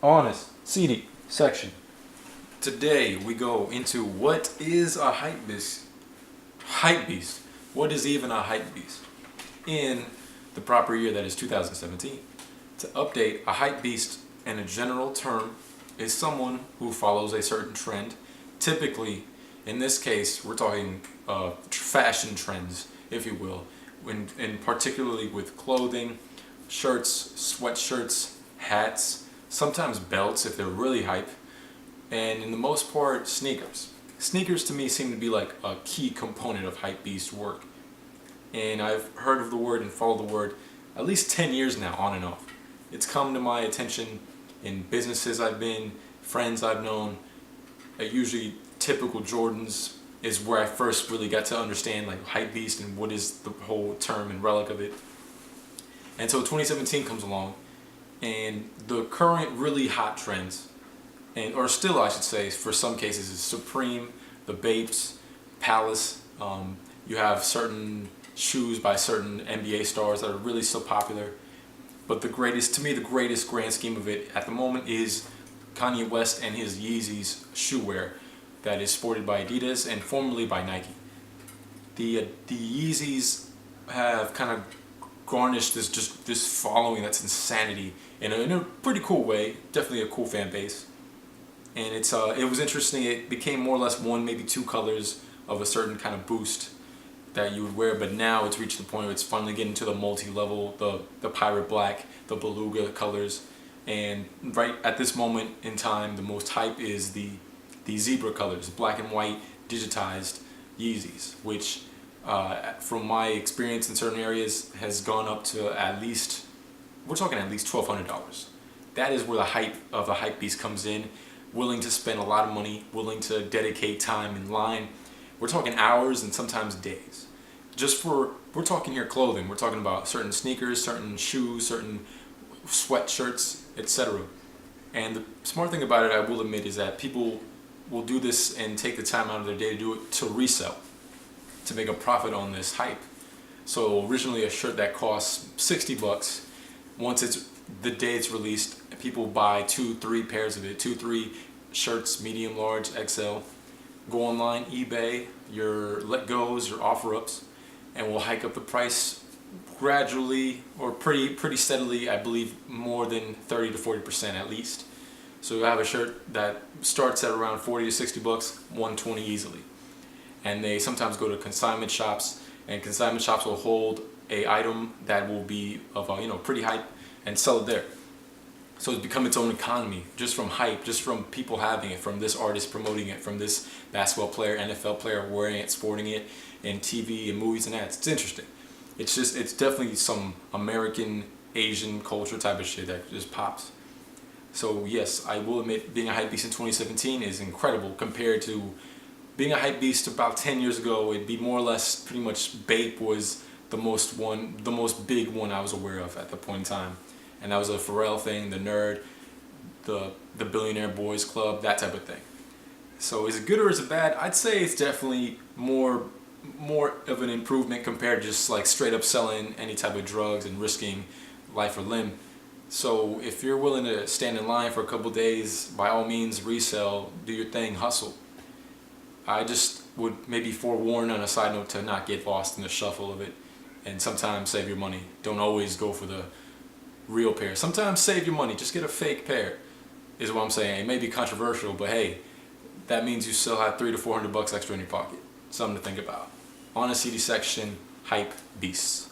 Ahnist CD section. Today we go into what is a hype beast. Hype beast. What is even a hype beast? In the proper year that is 2017. To update, a hype beast in a general term is someone who follows a certain trend. Typically, in this case, we're talking fashion trends, if you will, and particularly with clothing, shirts, sweatshirts, hats, sometimes belts if they're really hype, and in the most part, sneakers. Sneakers to me seem to be like a key component of hype beast work. And I've heard of the word and followed the word at least 10 years now, on and off. It's come to my attention in businesses I've been, friends I've known. Usually typical Jordans is where I first really got to understand like hype beast and what is the whole term and relic of it. And so 2017 comes along, and the current really hot trends, or still I should say for some cases, is Supreme, the Bapes, Palace. You have certain shoes by certain NBA stars that are really so popular. But the greatest, to me, the greatest grand scheme of it at the moment is Kanye West and his Yeezy's shoe wear that is sported by Adidas and formerly by Nike. The Yeezys have kind of garnished this following that's insanity in a pretty cool way. Definitely a cool fan base. And it was interesting. It became more or less one, maybe two colors of a certain kind of boost that you would wear, but now it's reached the point where it's finally getting to the multi-level, the pirate black, the beluga colors. And right at this moment in time, the most hype is the zebra colors, black and white digitized Yeezys, which from my experience in certain areas has gone up to at least, we're talking at least $1,200. That is where the hype of a hype beast comes in, willing to spend a lot of money, willing to dedicate time in line. We're talking hours and sometimes days. We're talking here clothing. We're talking about certain sneakers, certain shoes, certain sweatshirts, etc. And the smart thing about it, I will admit, is that people will do this and take the time out of their day to do it to resell, to make a profit on this hype. So originally a shirt that costs $60, once it's the day it's released, people buy 2-3 pairs of it, 2-3 shirts, medium, large, XL. Go online, eBay, your let goes, your offer ups, and we'll hike up the price gradually or pretty steadily. I believe more than 30 to 40% at least. So you have a shirt that starts at around 40 to 60 bucks, 120 easily. And they sometimes go to consignment shops, and consignment shops will hold a item that will be of pretty hype and sell it there. So it's become its own economy just from hype, just from people having it, from this artist promoting it, from this basketball player, NFL player wearing it, sporting it in TV and movies and ads. It's interesting. It's definitely some American, Asian culture type of shit that just pops. So yes, I will admit being a hype beast in 2017 is incredible compared to being a hype beast about 10 years ago. It'd be more or less pretty much Bape was the most big one I was aware of at the point in time. And that was a Pharrell thing, the Nerd, the Billionaire Boys Club, that type of thing. So is it good or is it bad? I'd say it's definitely more of an improvement compared to just like straight up selling any type of drugs and risking life or limb. So if you're willing to stand in line for a couple days, by all means resell, do your thing, hustle. I just would maybe forewarn on a side note to not get lost in the shuffle of it, and sometimes save your money. Don't always go for the real pair. Sometimes save your money, just get a fake pair, is what I'm saying. It may be controversial, but hey, that means you still have $300 to $400 extra in your pocket. Something to think about. On a CD section, hype beasts.